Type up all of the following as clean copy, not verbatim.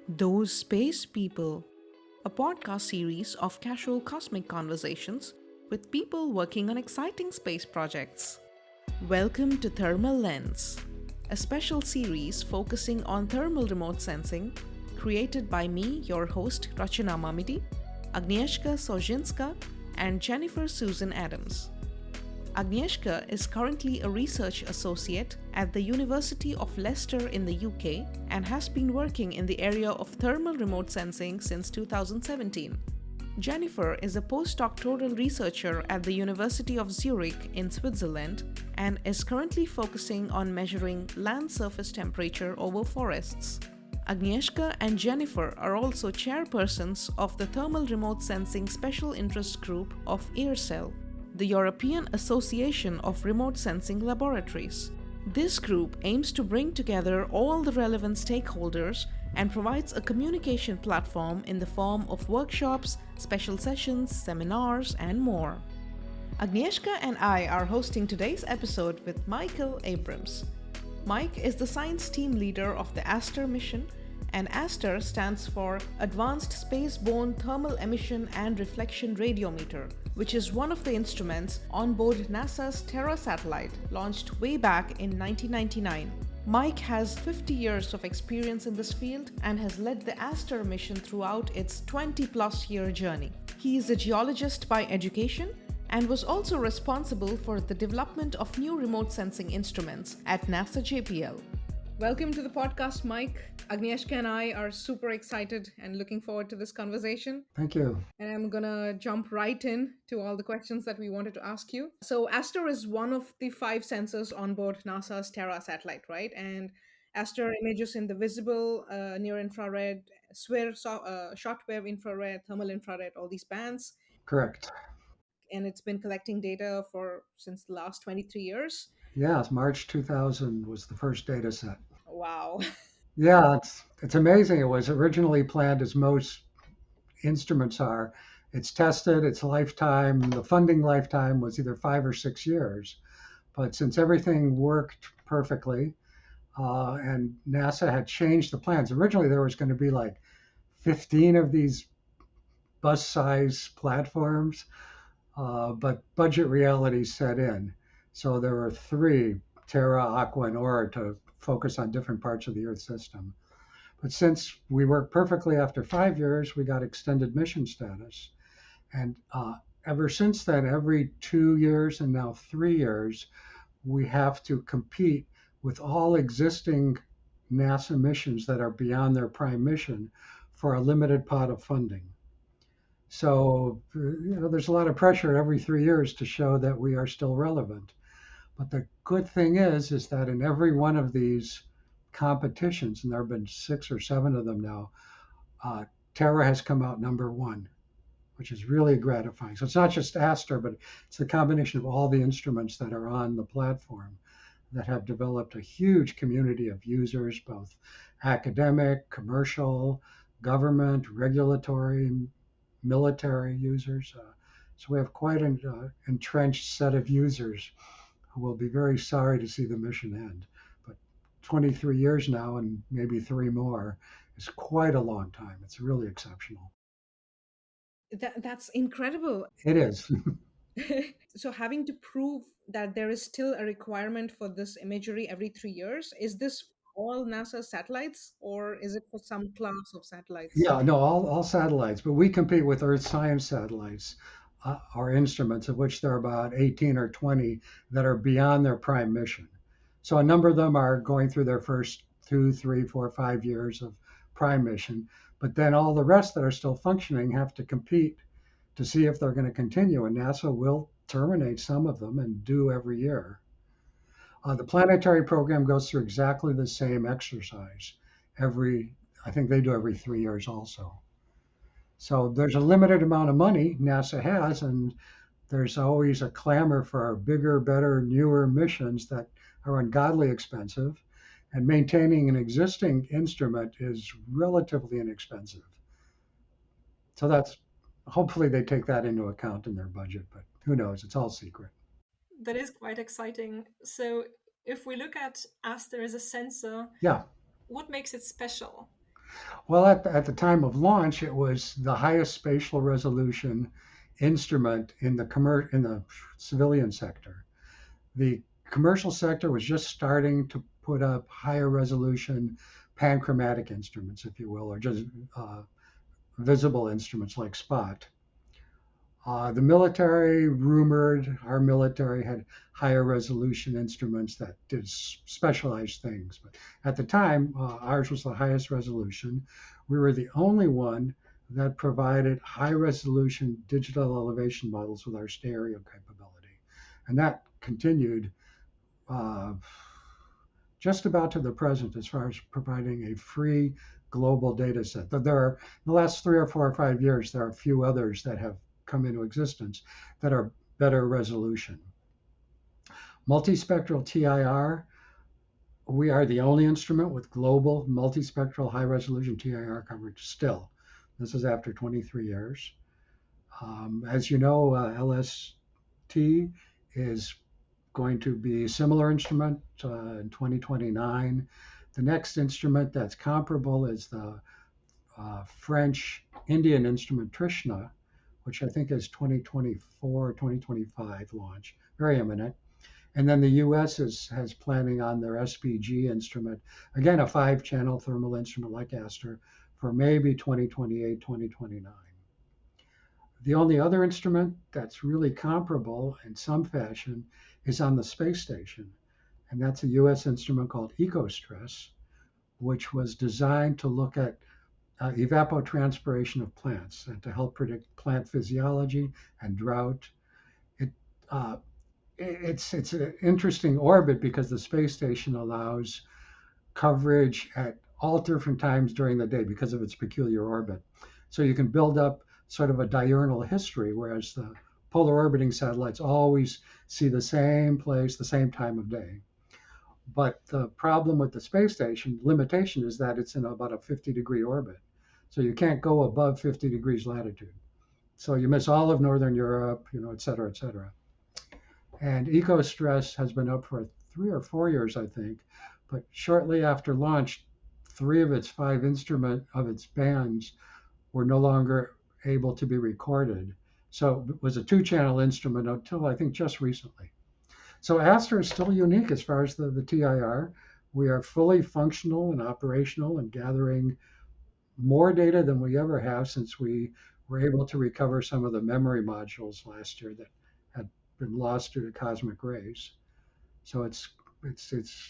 Those Space People, a podcast series of casual cosmic conversations with people working on exciting space projects. Welcome to Thermal Lens, a special series focusing on thermal remote sensing, created by me, your host Rachana Mamidi, Agnieszka Sozinska, and Jennifer Susan Adams. Agnieszka is currently a research associate at the University of Leicester in the UK and has been working in the area of thermal remote sensing since 2017. Jennifer is a postdoctoral researcher at the University of Zurich in Switzerland and is currently focusing on measuring land surface temperature over forests. Agnieszka and Jennifer are also chairpersons of the Thermal Remote Sensing Special Interest Group of EARCEL, the European Association of Remote Sensing Laboratories. This group aims to bring together all the relevant stakeholders and provides a communication platform in the form of workshops, special sessions, seminars, and more. Agnieszka and I are hosting today's episode with Michael Abrams. Mike is the science team leader of the ASTER mission, and ASTER stands for Advanced Spaceborne Thermal Emission and Reflection Radiometer, which is one of the instruments on board NASA's Terra satellite, launched way back in 1999. Mike has 50 years of experience in this field and has led the ASTER mission throughout its 20-plus year journey. He is a geologist by education and was also responsible for the development of new remote sensing instruments at NASA JPL. Welcome to the podcast, Mike. Agnieszka and I are super excited and looking forward to this conversation. Thank you. And I'm going to jump right in to all the questions that we wanted to ask you. So, ASTER is one of the 5 sensors on board NASA's Terra satellite, right? And ASTER images in the visible, near infrared, shortwave infrared, thermal infrared, all these bands. Correct. And it's been collecting data since the last 23 years. Yes, March 2000 was the first data set. Wow. Yeah, it's amazing. It was originally planned as most instruments are. It's tested, its lifetime, the funding lifetime was either 5 or 6 years. But since everything worked perfectly, and NASA had changed the plans, originally there was going to be like 15 of these bus-size platforms, but budget realities set in. So there were three, Terra, Aqua, and Aura, to focus on different parts of the Earth system. But since we worked perfectly after 5 years, we got extended mission status. And ever since then, every 2 years and now 3 years, we have to compete with all existing NASA missions that are beyond their prime mission for a limited pot of funding. So, there's a lot of pressure every 3 years to show that we are still relevant. But the good thing is that in every one of these competitions, and there have been 6 or 7 of them now, Terra has come out number one, which is really gratifying. So it's not just ASTER, but it's the combination of all the instruments that are on the platform that have developed a huge community of users, both academic, commercial, government, regulatory, military users. So we have quite an entrenched set of users who will be very sorry to see the mission end. But 23 years now, and maybe 3 more, is quite a long time. It's really exceptional. That's incredible. It is. So, having to prove that there is still a requirement for this imagery every 3 years, is this all NASA satellites or is it for some class of satellites? Yeah, no, all satellites, but we compete with Earth science satellites, our instruments, of which there are about 18 or 20 that are beyond their prime mission. So a number of them are going through their first 2, 3, 4, 5 years of prime mission, but then all the rest that are still functioning have to compete to see if they're going to continue, and NASA will terminate some of them and do every year. The planetary program goes through exactly the same exercise every, I think they do every 3 years also. So there's a limited amount of money NASA has, and there's always a clamor for bigger, better, newer missions that are ungodly expensive. And maintaining an existing instrument is relatively inexpensive. So that's hopefully they take that into account in their budget, but who knows? It's all secret. That is quite exciting. So, if we look at ASTER as a sensor, Yeah. what makes it special? Well, at the time of launch, it was the highest spatial resolution instrument in in the civilian sector. The commercial sector was just starting to put up higher resolution panchromatic instruments, if you will, or just visible instruments like SPOT. The military rumored our military had higher resolution instruments that did specialized things. But at the time, ours was the highest resolution. We were the only one that provided high resolution digital elevation models with our stereo capability. And that continued uh, just about to the present as far as providing a free global data set. There are, in the last 3 or 4 or 5 years, there are a few others that have come into existence that are better resolution. Multispectral TIR, we are the only instrument with global multispectral high resolution TIR coverage still. This is after 23 years. As you know, LST is going to be a similar instrument in 2029. The next instrument that's comparable is the French Indian instrument Trishna, which I think is 2024 2025 launch, very imminent. And then the US has planning on their SPG instrument, again, a 5 channel thermal instrument like ASTER, for maybe 2028, 2029. The only other instrument that's really comparable in some fashion is on the space station, and that's a US instrument called EcoStress, which was designed to look at evapotranspiration of plants and to help predict plant physiology and drought. It, uh, it's an interesting orbit because the space station allows coverage at all different times during the day because of its peculiar orbit. So you can build up sort of a diurnal history, whereas the polar orbiting satellites always see the same place, the same time of day. But the problem with the space station limitation is that it's in about a 50-degree orbit. So you can't go above 50 degrees latitude. So you miss all of Northern Europe, et cetera, et cetera. And EcoStress has been up for 3 or 4 years, I think. But shortly after launch, 3 of its 5 of its bands were no longer able to be recorded. So it was a 2 channel instrument until I think just recently. So ASTER is still unique as far as the TIR. We are fully functional and operational and gathering more data than we ever have since we were able to recover some of the memory modules last year that had been lost due to cosmic rays. So it's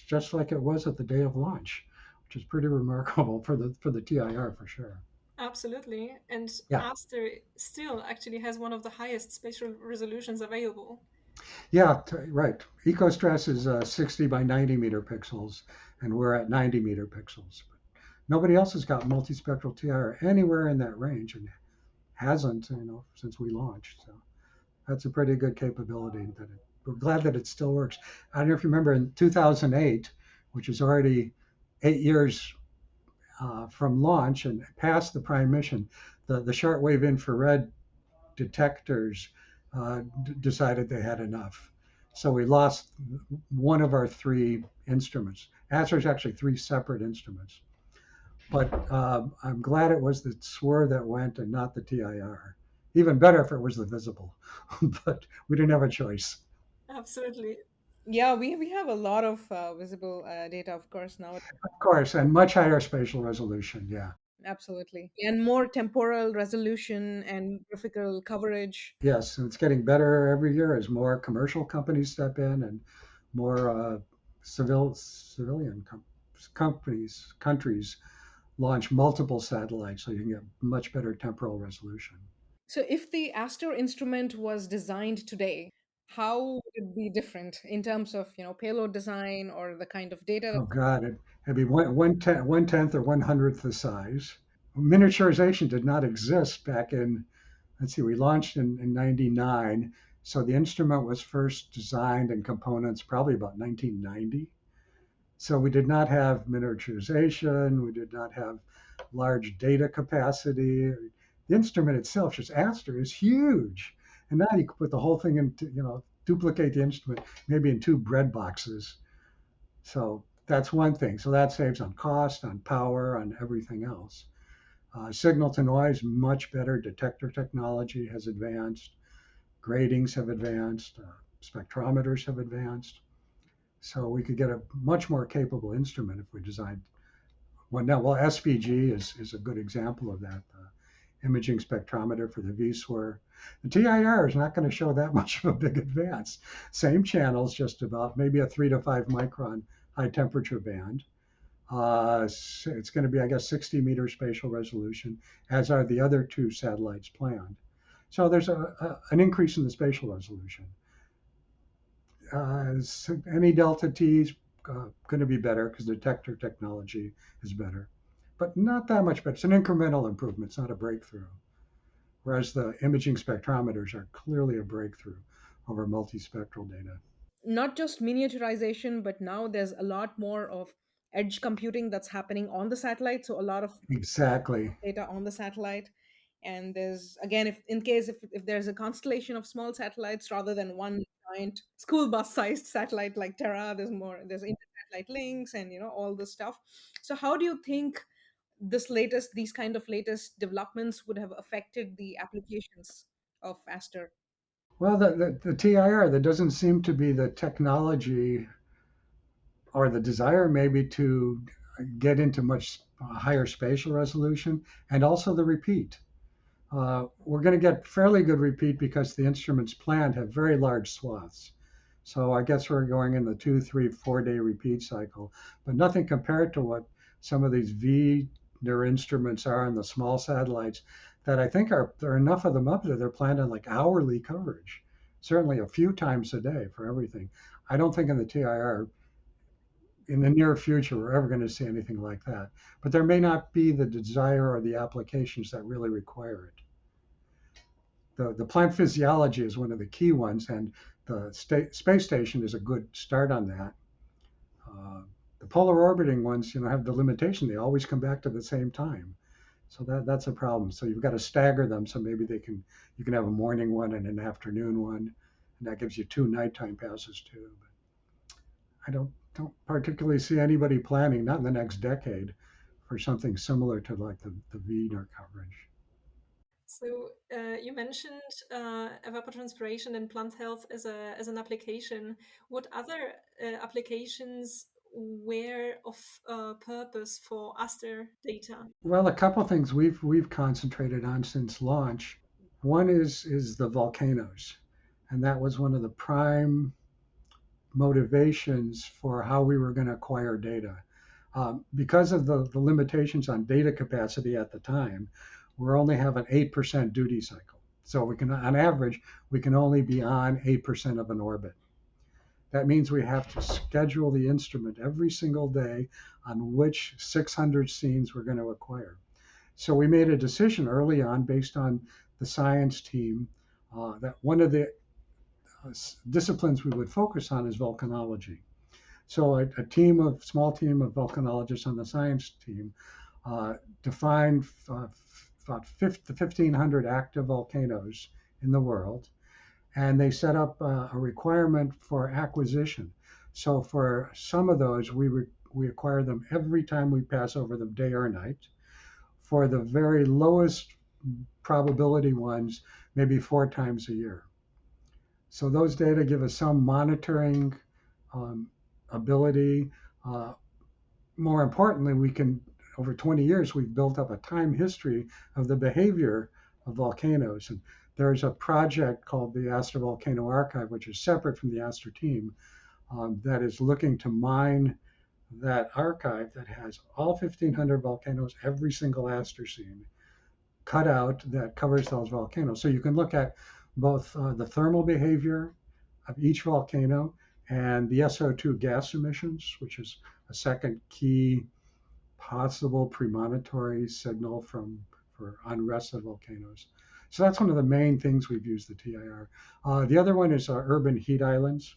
just like it was at the day of launch, which is pretty remarkable for the TIR for sure. Absolutely. And Yeah, ASTER still actually has one of the highest spatial resolutions available. yeah, right. EcoStress is 60 by 90 meter pixels, and we're at 90 meter pixels. Nobody else has got multispectral TIR anywhere in that range, and hasn't, since we launched. So that's a pretty good capability. We're glad that it still works. I don't know if you remember in 2008, which is already 8 years from launch and past the prime mission, the shortwave infrared detectors decided they had enough. So we lost one of our 3 instruments. ASTER is actually 3 separate instruments. But I'm glad it was the SWIR that went and not the TIR. Even better if it was the visible, but we didn't have a choice. Absolutely. Yeah, we have a lot of visible data, of course, now. Of course, and much higher spatial resolution. Yeah. Absolutely. And more temporal resolution and graphical coverage. Yes, and it's getting better every year as more commercial companies step in and more civilian companies, countries launch multiple satellites so you can get much better temporal resolution. So if the Aster instrument was designed today, how would it be different in terms of, payload design or the kind of data Oh that God, it'd be one tenth or 100th the size. Miniaturization did not exist back in, let's see, we launched in 99. So the instrument was first designed and components probably about 1990. So we did not have miniaturization. We did not have large data capacity. The instrument itself, just Aster, is huge. And now you can put the whole thing into, duplicate the instrument maybe in 2 bread boxes. So That's one thing. So that saves on cost, on power, on everything else. Signal to noise, much better. Detector technology has advanced. Gratings have advanced. Spectrometers have advanced. So we could get a much more capable instrument if we designed one now. Well, SPG is a good example of that. Imaging spectrometer for the VSWR. The TIR is not going to show that much of a big advance. Same channels, just about, maybe a 3 to 5 micron high temperature band. It's going to be, I guess, 60-meter spatial resolution, as are the other two satellites planned. So there's an increase in the spatial resolution. Any delta T is going to be better because the detector technology is better, but not that much better. It's an incremental improvement. It's not a breakthrough. Whereas the imaging spectrometers are clearly a breakthrough over multispectral data. Not just miniaturization, but now there's a lot more of edge computing that's happening on the satellite. So a lot of Exactly. data on the satellite. And there's again, if in case if there's a constellation of small satellites rather than one giant school bus sized satellite like Terra, there's inter-satellite links and all this stuff. So how do you think these kind of latest developments would have affected the applications of Aster? Well, the TIR, there doesn't seem to be the technology or the desire maybe to get into much higher spatial resolution and also the repeat. We're going to get fairly good repeat because the instruments planned have very large swaths. So I guess we're going in the 2, 3, 4 day repeat cycle, but nothing compared to what some of these VNIR instruments are on the small satellites that I think there are enough of them up there. They're planned on like hourly coverage, certainly a few times a day for everything. I don't think in the TIR in the near future we're ever going to see anything like that. But there may not be the desire or the applications that really require it. The plant physiology is one of the key ones, and the space station is a good start on that. Uh, the polar orbiting ones, have the limitation; they always come back to the same time, so that's a problem. So you've got to stagger them, so maybe you can have a morning one and an afternoon one, and that gives you two nighttime passes too. But I don't particularly see anybody planning, not in the next decade, for something similar to like the VNR coverage. So you mentioned evapotranspiration and plant health as an application. What other applications were of purpose for ASTER data? Well, a couple things we've concentrated on since launch. One is the volcanoes, and that was one of the prime motivations for how we were going to acquire data. Because of the limitations on data capacity at the time, we're only have an 8% duty cycle. So we can, on average, we can only be on 8% of an orbit. That means we have to schedule the instrument every single day on which 600 scenes we're going to acquire. So we made a decision early on based on the science team that one of the disciplines we would focus on is volcanology. So small team of volcanologists on the science team defined about 1,500 active volcanoes in the world, and they set up a requirement for acquisition. So for some of those, we acquire them every time we pass over them, day or night. For the very lowest probability ones, maybe 4 times a year. So those data give us some monitoring um, ability. Uh, More importantly, we can, over 20 years, we've built up a time history of the behavior of volcanoes. And there's a project called the ASTER Volcano Archive, which is separate from the ASTER team, that is looking to mine that archive that has all 1,500 volcanoes, every single ASTER scene cut out that covers those volcanoes. So you can look at both the thermal behavior of each volcano and the SO2 gas emissions, which is a second key possible premonitory signal for unrest of volcanoes. So that's one of the main things we've used the TIR. The other one is urban heat islands.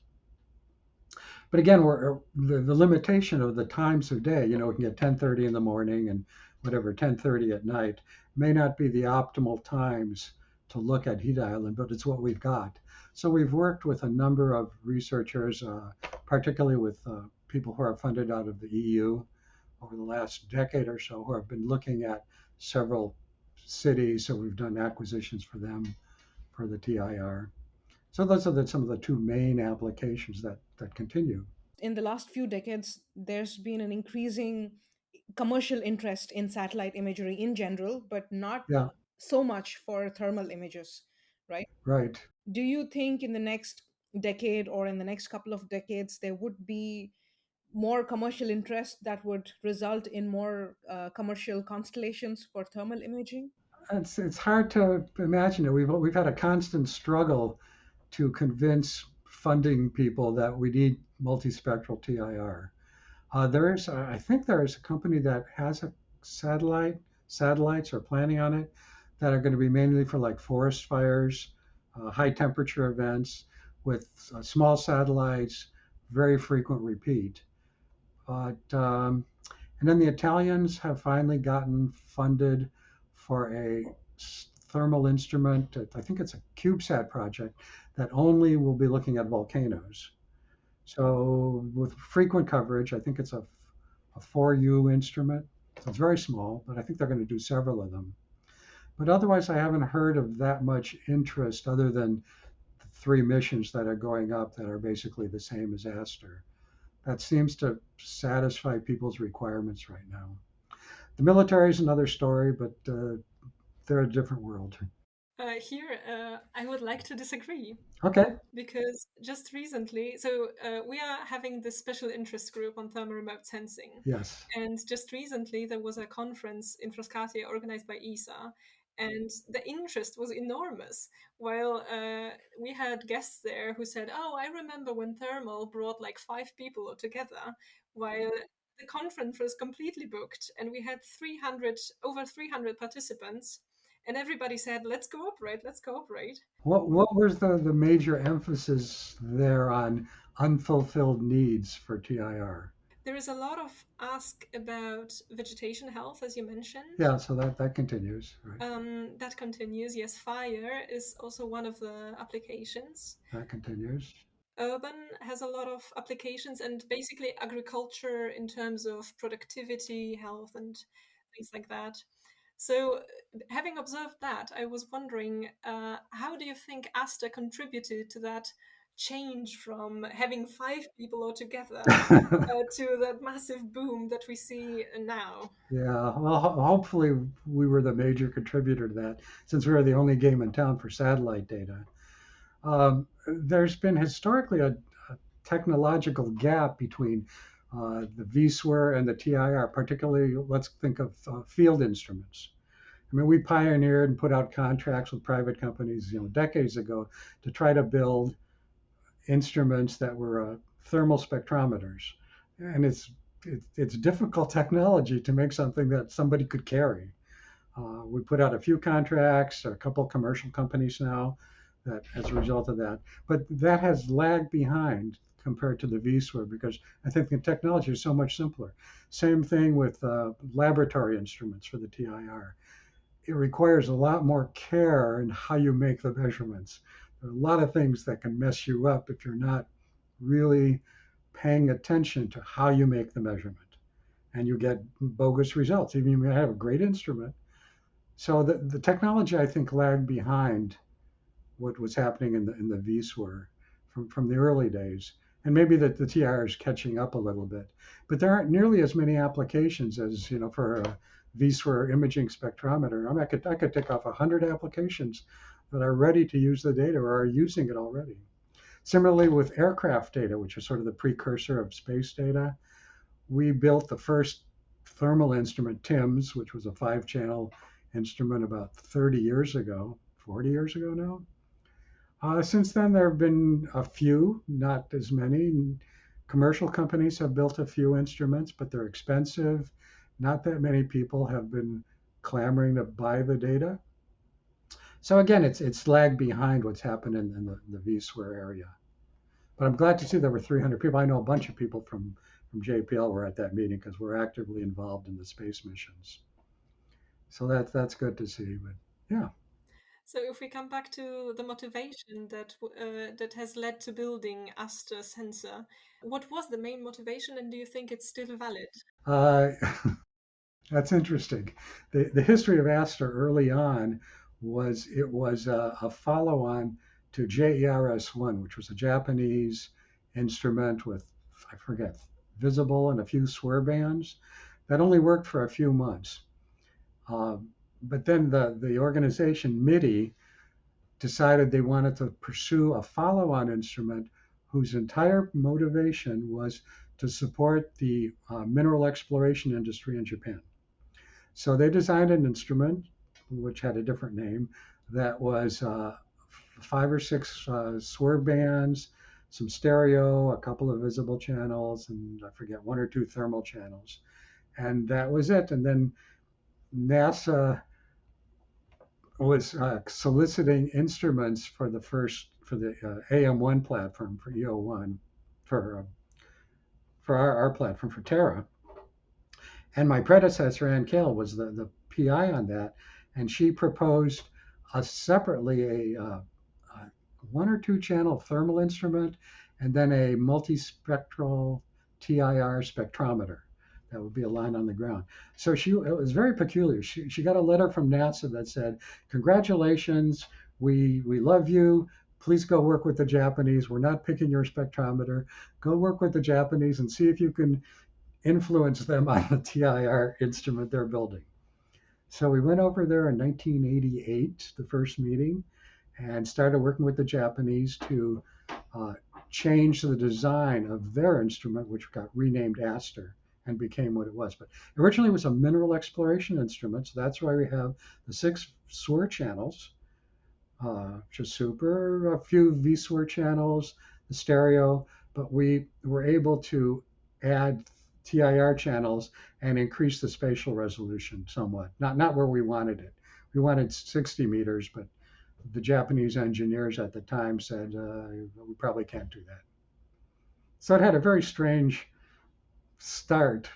But again, the limitation of the times of day, we can get 10:30 in the morning and whatever 10:30 at night may not be the optimal times to look at heat island, but it's what we've got. So we've worked with a number of researchers, particularly with people who are funded out of the EU over the last decade or so who have been looking at several cities. So we've done acquisitions for them for the TIR. So those are some of the two main applications that continue. In the last few decades, there's been an increasing commercial interest in satellite imagery in general, but not Yeah, so much for thermal images, right? right. Do you think in the next decade or in the next couple of decades there would be more commercial interest that would result in more commercial constellations for thermal imaging? It's hard to imagine it. We've had a constant struggle to convince funding people that we need multispectral TIR. I think there is a company that has a satellites or planning on it that are going to be mainly for like forest fires, high temperature events with small satellites, very frequent repeat. But and then the Italians have finally gotten funded for a thermal instrument. I think it's a CubeSat project that only will be looking at volcanoes. So with frequent coverage, I think it's a 4U instrument. So it's very small, but I think they're going to do several of them. But otherwise, I haven't heard of that much interest other than the three missions that are going up that are basically the same as ASTER. That seems to satisfy people's requirements right now. The military is another story, but they're a different world. Here, I would like to disagree Okay. because just recently, we are having this special interest group on thermal remote sensing. Yes. And just recently, there was a conference in Frascati organized by ESA, and the interest was enormous. While we had guests there who said, "Oh, I remember when thermal brought like 5 people together," while the conference was completely booked, and we had 300 over 300 participants, and everybody said, "Let's cooperate, let's cooperate." What was the major emphasis there on unfulfilled needs for TIR? There is a lot of ask about vegetation health, as you mentioned. Yeah, so that continues, right? That continues. Yes, fire is also one of the applications. That continues. Urban has a lot of applications, and basically agriculture in terms of productivity, health, and things like that. So, having observed that, I was wondering, how do you think ASTA contributed to that change from having 5 people altogether to that massive boom that we see now? Yeah, well, hopefully we were the major contributor to that, since we were the only game in town for satellite data. There's been historically a technological gap between the VSWR and the TIR, particularly let's think of field instruments. I mean, we pioneered and put out contracts with private companies, decades ago to try to build instruments that were thermal spectrometers, and it's difficult technology to make something that somebody could carry. We put out a few contracts, a couple commercial companies now, that as a result of that, but that has lagged behind compared to the vSWR because I think the technology is so much simpler. Same thing with laboratory instruments for the TIR. It requires a lot more care in how you make the measurements. There are a lot of things that can mess you up if you're not really paying attention to how you make the measurement. And you get bogus results. Even if you have a great instrument. So the technology, I think, lagged behind what was happening in the vSWR from the early days. And maybe that the TR is catching up a little bit. But there aren't nearly as many applications as, for a vSWR imaging spectrometer. I mean, I could tick off 100 applications that are ready to use the data or are using it already. Similarly, with aircraft data, which is sort of the precursor of space data, we built the first thermal instrument, TIMS, which was a 5-channel instrument about 30 years ago, 40 years ago now. Since then, there have been a few, not as many. Commercial companies have built a few instruments, but they're expensive. Not that many people have been clamoring to buy the data. So again, it's lagged behind what's happened in the vSWR area. But I'm glad to see there were 300 people. I know a bunch of people from JPL were at that meeting because we're actively involved in the space missions. So that's good to see. But yeah, So if we come back to the motivation that has led to building ASTER sensor, what was the main motivation, and do you think it's still valid? Uh, that's interesting. The history of ASTER early on was it was a follow on to JERS-1, which was a Japanese instrument with, I forget, visible and a few swear bands that only worked for a few months. But then the organization MIDI decided they wanted to pursue a follow on instrument whose entire motivation was to support the mineral exploration industry in Japan. So they designed an instrument, which had a different name, that was five or six swerve bands, some stereo, a couple of visible channels, and I forget, one or two thermal channels. And that was it. And then NASA was soliciting instruments for the AM1 platform for EO1 for uh, for our platform for Terra. And my predecessor, Ann Kale, was the PI on that, and she proposed separately a one or two channel thermal instrument and then a multispectral TIR spectrometer. That would be a line on the ground. So it was very peculiar. She got a letter from NASA that said, "Congratulations, we love you. Please go work with the Japanese. We're not picking your spectrometer. Go work with the Japanese and see if you can influence them on the TIR instrument they're building." So we went over there in 1988, the first meeting, and started working with the Japanese to uh, change the design of their instrument, which got renamed ASTER and became what it was. But originally it was a mineral exploration instrument, so that's why we have the six SWIR channels, which is super, a few VSWIR channels, the stereo, but we were able to add TIR channels and increase the spatial resolution somewhat. Not where we wanted it. We wanted 60 meters, but the Japanese engineers at the time said we probably can't do that. So it had a very strange start,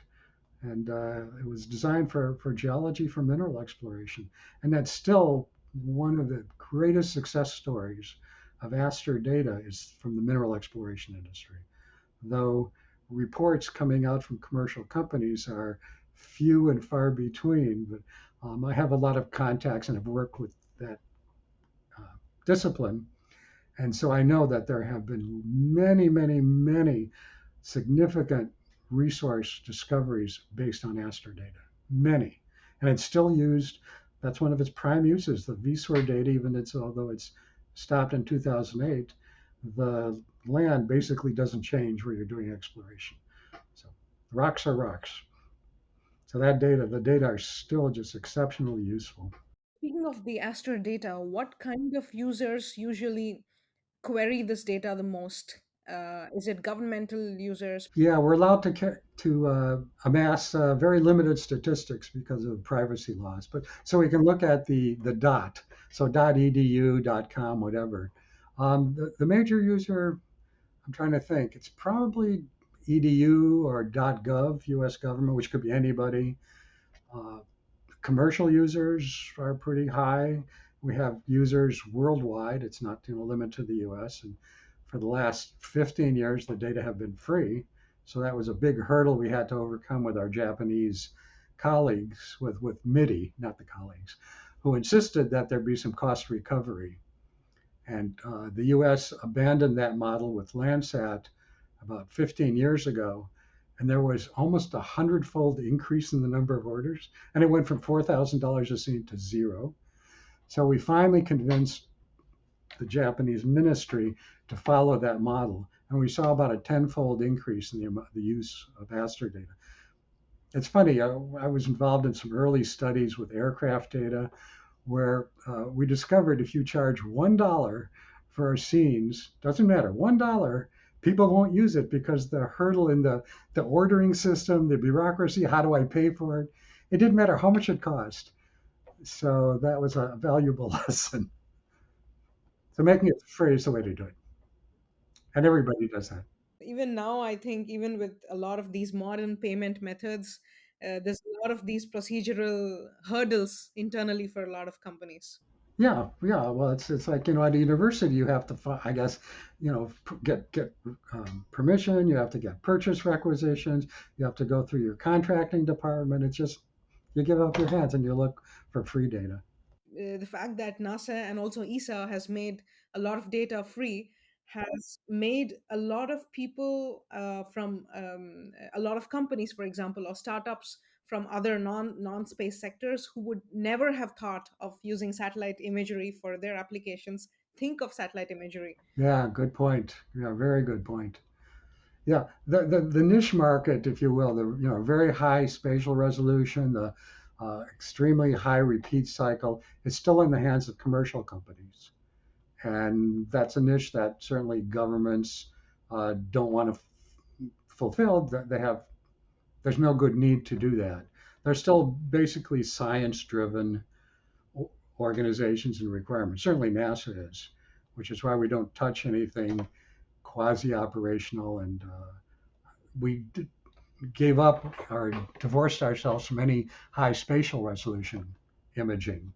and it was designed for geology, for mineral exploration, and that's still one of the greatest success stories of ASTER data is from the mineral exploration industry. Though reports coming out from commercial companies are few and far between, but I have a lot of contacts and have worked with that uh, discipline. And so I know that there have been many, many, many significant resource discoveries based on ASTER data. Many. And it's still used. That's one of its prime uses, the VSWOR data, although it's stopped in 2008, the land basically doesn't change where you're doing exploration. So rocks are rocks. So the data are still just exceptionally useful. Speaking of the Aster data, what kind of users usually query this data the most? Is it governmental users? Yeah, we're allowed to amass very limited statistics because of privacy laws. But so we can look at the dot, so .edu, .com, whatever. The major user, I'm trying to think, it's probably edu or .gov, U.S. government, which could be anybody. Uh, Commercial users are pretty high. We have users worldwide. It's not limited to the U.S. And for the last 15 years, the data have been free. So that was a big hurdle we had to overcome with our Japanese colleagues, with MIDI, not the colleagues, who insisted that there be some cost recovery. And the U.S. abandoned that model with Landsat about 15 years ago, and there was almost a hundredfold increase in the number of orders, and it went from $4,000 a scene to zero. So we finally convinced the Japanese ministry to follow that model, and we saw about a tenfold increase in the use of ASTER data. It's funny, I was involved in some early studies with aircraft data where we discovered if you charge $1 for our scenes, doesn't matter, $1, people won't use it because the hurdle in the ordering system, the bureaucracy, how do I pay for it? It didn't matter how much it cost. So that was a valuable lesson. So making it free is the way to do it. And everybody does that. Even now, I think, even with a lot of these modern payment methods, there's a lot of these procedural hurdles internally for a lot of companies. Yeah. Well, it's like at a university you have to, I guess, get permission. You have to get purchase requisitions. You have to go through your contracting department. It's just you give up your hands and you look for free data. The fact that NASA and also ESA has made a lot of data free has made a lot of people from a lot of companies, for example, or startups from other non space sectors who would never have thought of using satellite imagery for their applications think of satellite imagery. Yeah, good point. Yeah, very good point. Yeah, the niche market, if you will, the very high spatial resolution, the extremely high repeat cycle, is still in the hands of commercial companies, and that's a niche that certainly governments don't want to fulfill. They have There's no good need to do that. They're still basically science-driven organizations and requirements. Certainly NASA is, which is why we don't touch anything quasi-operational, and we gave up or divorced ourselves from any high spatial resolution imaging,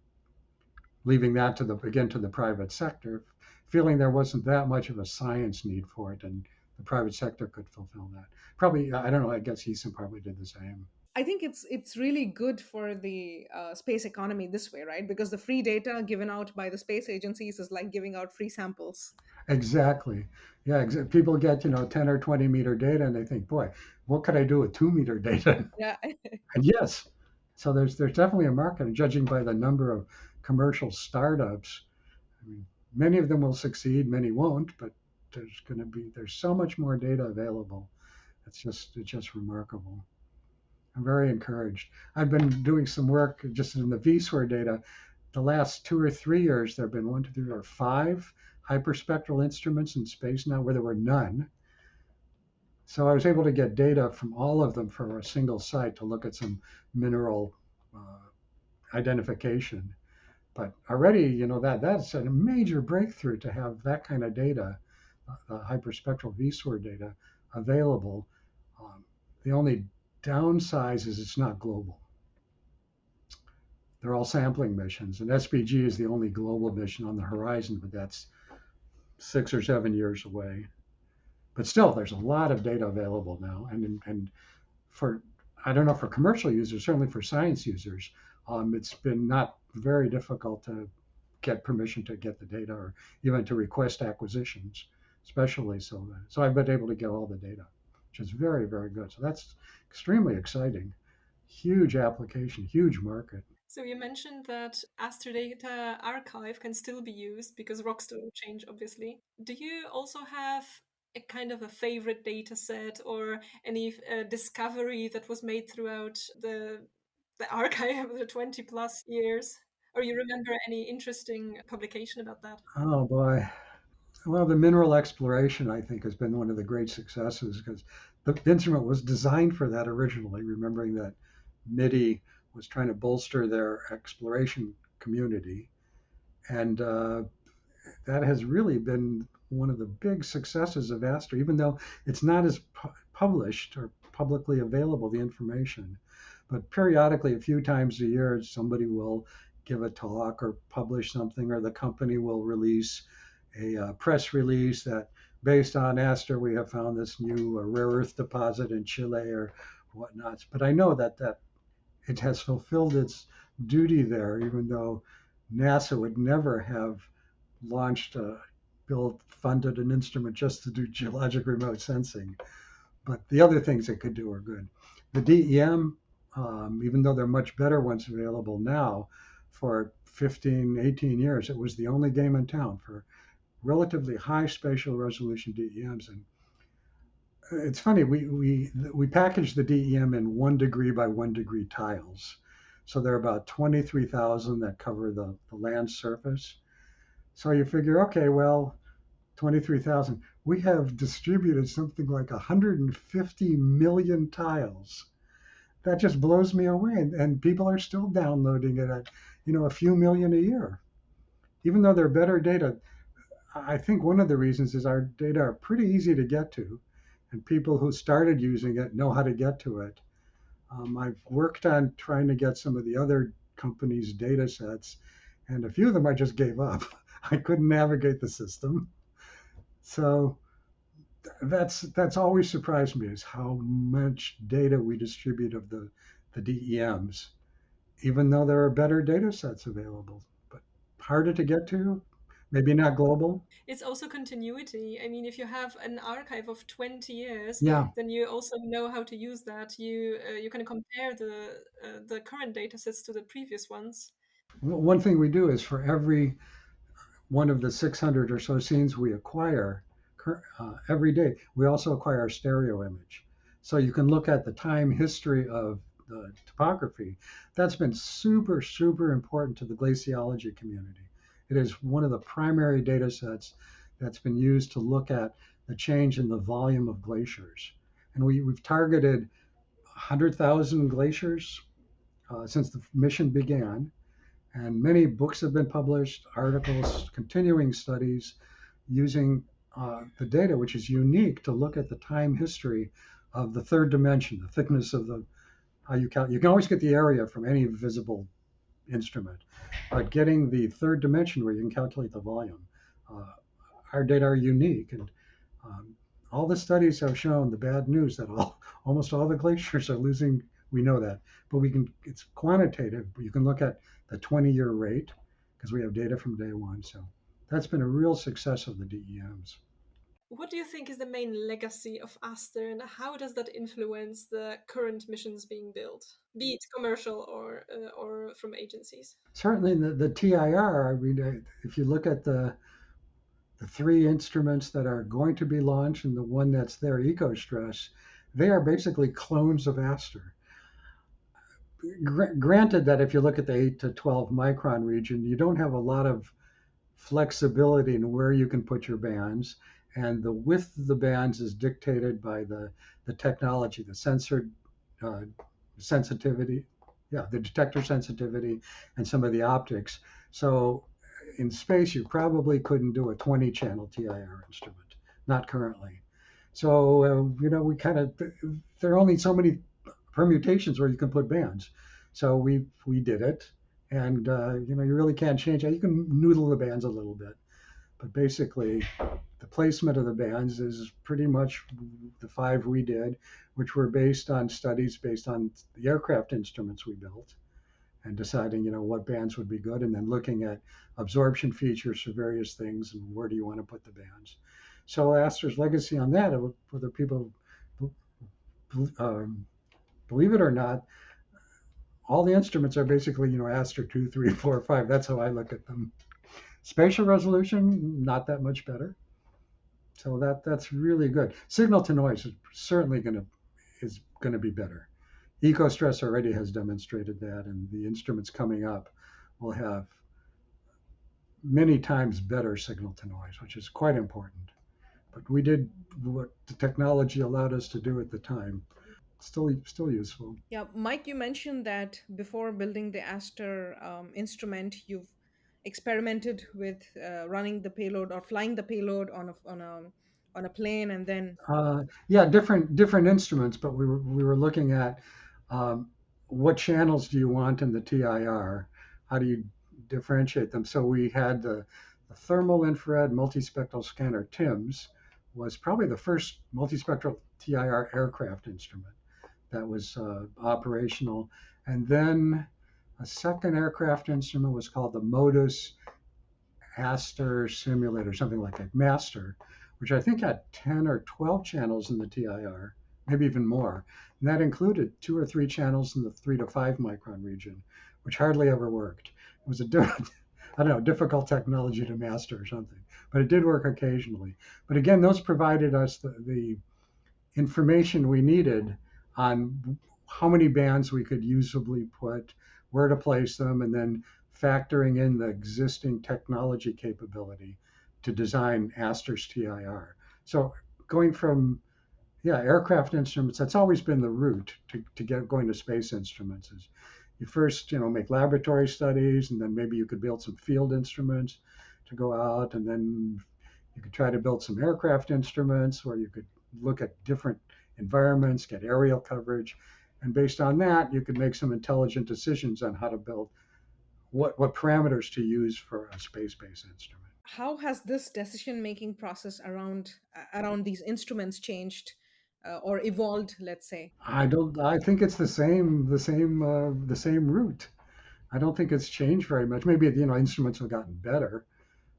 leaving that to the private sector, feeling there wasn't that much of a science need for it, and the private sector could fulfill that. Probably, I don't know. I guess Eason probably did the same. I think it's really good for the space economy this way, right? Because the free data given out by the space agencies is like giving out free samples. Exactly. Yeah. People get 10 or 20 meter data, and they think, boy, what could I do with 2 meter data? Yeah. And yes, so there's definitely a market, and judging by the number of commercial startups, I mean, many of them will succeed, many won't, but there's so much more data available. It's just remarkable. I'm very encouraged. I've been doing some work just in the VSWR data. The last 2 or 3 years, there have been 1, 2, 3, or 5 hyperspectral instruments in space now where there were none. So I was able to get data from all of them for a single site to look at some mineral uh, identification. But already, that's a major breakthrough to have that kind of data, the hyperspectral VSWR data, available. Um, the only downside is it's not global. They're all sampling missions, and SPG is the only global mission on the horizon, but that's 6 or 7 years away. But still, there's a lot of data available now, and for I don't know, for commercial users, certainly for science users, it's been not very difficult to get permission to get the data or even to request acquisitions, especially so I've been able to get all the data, which is very, very good. So that's extremely exciting. Huge application, huge market. So you mentioned that ASTER data archive can still be used because rocks don't change, obviously. Do you also have a kind of a favorite data set or any discovery that was made throughout the archive of the 20 plus years? Or you remember any interesting publication about that? Oh boy. Well, the mineral exploration, I think, has been one of the great successes because the instrument was designed for that originally, remembering that MIDI was trying to bolster their exploration community. And that has really been one of the big successes of ASTER, even though it's not as published or publicly available, the information. But periodically, a few times a year, somebody will give a talk or publish something, or the company will release a press release that, based on ASTER, we have found this new rare earth deposit in Chile or whatnot. But I know that it has fulfilled its duty there, even though NASA would never have launched, funded an instrument just to do geologic remote sensing. But the other things it could do are good. The DEM, even though there are much better ones available now, for 15, 18 years, it was the only game in town for relatively high spatial resolution DEMs. And it's funny, we packaged the DEM in 1 degree by 1 degree tiles. So there are about 23,000 that cover the land surface. So you figure, okay, well, 23,000. We have distributed something like 150 million tiles. That just blows me away. And people are still downloading it at, a few million a year. Even though they're better data, I think one of the reasons is our data are pretty easy to get to, and people who started using it know how to get to it. I've worked on trying to get some of the other companies' data sets, And a few of them I just gave up. I couldn't navigate the system. So that's always surprised me is how much data we distribute of the DEMs, even though there are better data sets available, but harder to get to, maybe not global. It's also continuity. I mean, if you have an archive of 20 years, Yeah. then you also know how to use that. You can compare the current data sets to the previous ones. One thing we do is for every one of the 600 or so scenes we acquire every day, we also acquire a stereo image. So you can look at the time history of the topography. That's been super, super important to the glaciology community. It is one of the primary data sets that's been used to look at the change in the volume of glaciers. And we've targeted 100,000 glaciers since the mission began. And many books have been published, articles, continuing studies using the data, which is unique to look at the time history of the third dimension, the thickness of the how you count. You can always get the area from any visible instrument, but getting the third dimension where you can calculate the volume, uh, our data are unique, and um, all the studies have shown the bad news that almost all the glaciers are losing. We know that, but we can. It's quantitative. You can look at the 20-year rate because we have data from day one. So that's been a real success of the DEMs. What do you think is the main legacy of ASTER, and how does that influence the current missions being built, be it commercial or from agencies? Certainly, the TIR. I mean, if you look at the three instruments that are going to be launched and the one that's there, EcoStress, they are basically clones of ASTER. Granted that if you look at the 8 to 12 micron region, you don't have a lot of flexibility in where you can put your bands. And the width of the bands is dictated by the technology, the sensor uh, sensitivity, yeah, the detector sensitivity, and some of the optics. So in space, you probably couldn't do a 20 channel TIR instrument, not currently. So, we kind of, there are only so many permutations where you can put bands. So we did it. And, you really can't change it. You can noodle the bands a little bit. But basically, the placement of the bands is pretty much the five we did, which were based on studies based on the aircraft instruments we built and deciding, what bands would be good, and then looking at absorption features for various things and where do you want to put the bands. So Aster's legacy on that, whether people um, believe it or not, all the instruments are basically, Aster 2, 3, 4, 5. That's how I look at them. Spatial resolution, not that much better. So that's really good. Signal to noise is gonna be better. EcoStress already has demonstrated that, and the instruments coming up will have many times better signal to noise, which is quite important. But we did what the technology allowed us to do at the time. Still useful. Yeah, Mike, you mentioned that before building the Aster instrument, you've experimented with running the payload or flying the payload on a plane, and then Yeah, different instruments, but we were looking at um, what channels do you want in the TIR? How do you differentiate them? So we had the thermal infrared multispectral scanner TIMS was probably the first multispectral TIR aircraft instrument that was operational, and then a second aircraft instrument was called the Modus ASTER simulator, something like that, Master, which I think had 10 or 12 channels in the TIR, maybe even more. And that included 2 or 3 channels in the 3 to 5 micron region, which hardly ever worked. It was I don't know, difficult technology to master or something, but it did work occasionally. But again, those provided us the information we needed on how many bands we could usably put, where to place them, and then factoring in the existing technology capability to design Aster's TIR. So going from aircraft instruments, that's always been the route to get going to space instruments is you first, make laboratory studies, and then maybe you could build some field instruments to go out, and then you could try to build some aircraft instruments where you could look at different environments, get aerial coverage, and based on that, you could make some intelligent decisions on how to build what parameters to use for a space-based instrument. How has this decision making process around these instruments changed or evolved, let's say? I don't. I think it's the same route. I don't think it's changed very much. Maybe instruments have gotten better,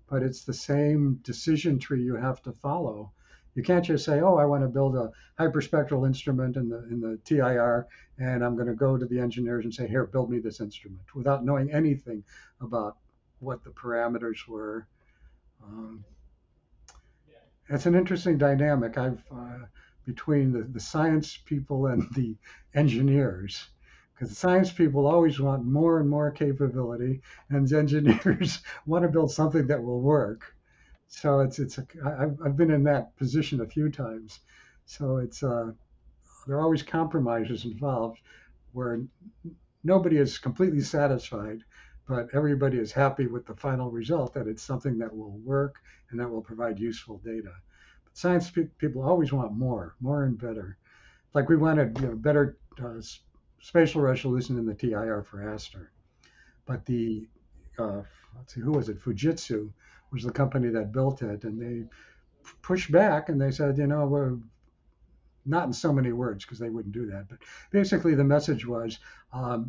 but it's the same decision tree you have to follow. You can't just say, "Oh, I want to build a hyperspectral instrument in the TIR, and I'm going to go to the engineers and say, here, build me this instrument," without knowing anything about what the parameters were. Um, it's an interesting dynamic. I've between the science people and the engineers, because the science people always want more and more capability, and the engineers want to build something that will work. So I've been in that position a few times. So there are always compromises involved where nobody is completely satisfied, but everybody is happy with the final result, that it's something that will work and that will provide useful data. But science people always want more and better. Like we wanted better spatial resolution in the TIR for ASTER, but the let's see, who was it? Fujitsu was the company that built it, and they pushed back and they said, we're not in so many words because they wouldn't do that, but basically the message was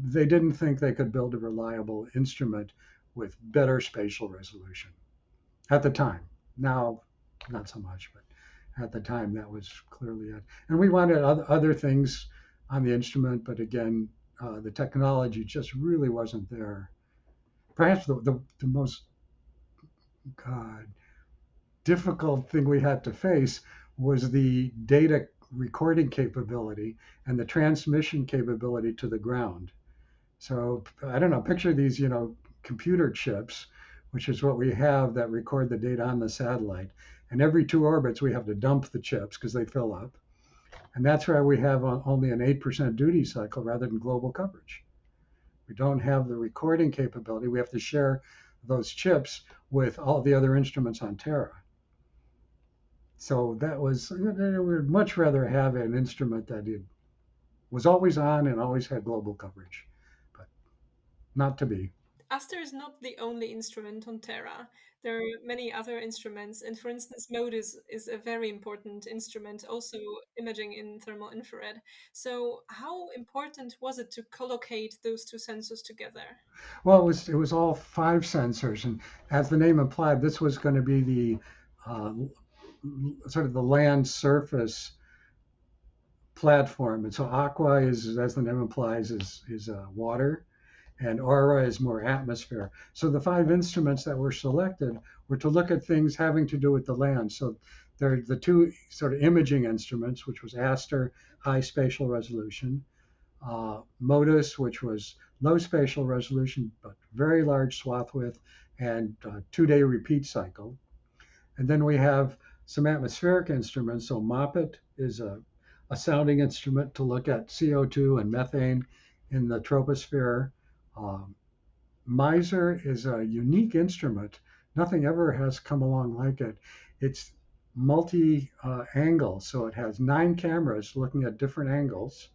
they didn't think they could build a reliable instrument with better spatial resolution at the time. Now, not so much, but at the time that was clearly it. And we wanted other things on the instrument, but again, the technology just really wasn't there. Perhaps the most God, difficult thing we had to face was the data recording capability and the transmission capability to the ground. So I don't know, picture these, computer chips, which is what we have that record the data on the satellite. And every 2 orbits, we have to dump the chips because they fill up. And that's why we have only an 8% duty cycle rather than global coverage. We don't have the recording capability. We have to share those chips with all the other instruments on Terra. So that was, we'd much rather have an instrument that was always on and always had global coverage, but not to be. ASTER is not the only instrument on Terra. There are many other instruments, and for instance, MODIS is a very important instrument, also imaging in thermal infrared. So, how important was it to collocate those two sensors together? Well, it was all 5 sensors, and as the name implied, this was going to be the uh, sort of the land surface platform. And so aqua is, as the name implies, is water, and aura is more atmosphere. So the 5 instruments that were selected were to look at things having to do with the land. So they're the two sort of imaging instruments, which was ASTER, high spatial resolution, MODIS, which was low spatial resolution but very large swath width and 2-day repeat cycle. And then we have some atmospheric instruments. So MOPIT is a sounding instrument to look at CO2 and methane in the troposphere. Um, MISR is a unique instrument. Nothing ever has come along like it. It's multi angle, so it has 9 cameras looking at different angles.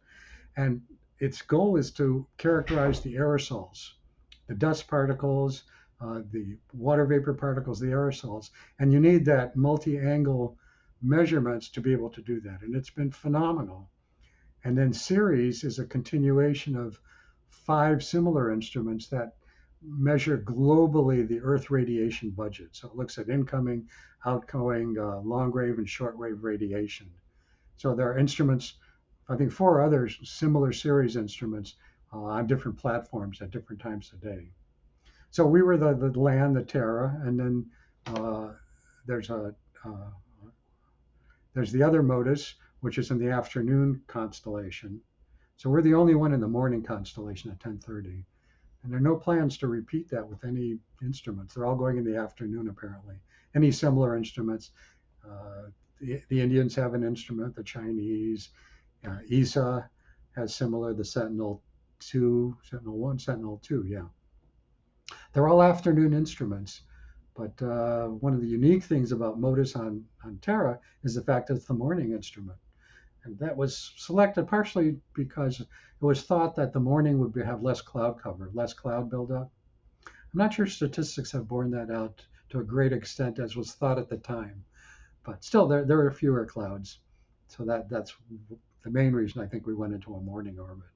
And its goal is to characterize the aerosols, the dust particles, the water vapor particles, the aerosols. And you need that multi angle measurements to be able to do that. And it's been phenomenal. And then Ceres is a continuation of 5 similar instruments that measure globally the Earth radiation budget. So it looks at incoming, outgoing, long wave, and short wave radiation. So there are instruments, I think 4 other similar series instruments on different platforms at different times of day. So we were the land, the Terra, and then uh, there's a there's the other MODIS, which is in the afternoon constellation. So we're the only one in the morning constellation at 10:30, and there are no plans to repeat that with any instruments. They're all going in the afternoon apparently. Any similar instruments. The Indians have an instrument, the Chinese, ESA has similar, the Sentinel 2, Sentinel 1, Sentinel 2, yeah. They're all afternoon instruments. But one of the unique things about MODIS on Terra is the fact that it's the morning instrument. And that was selected partially because it was thought that the morning would have less cloud cover, less cloud buildup. I'm not sure statistics have borne that out to a great extent as was thought at the time, but still, there are fewer clouds. So that's the main reason I think we went into a morning orbit.